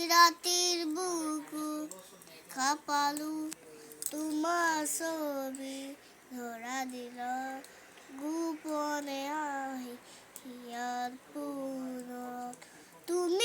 রাতের বুকু কাঁপালু তোমার ছবি ধরা দিল গোপনে আহি হিয়ার পুরো তুমি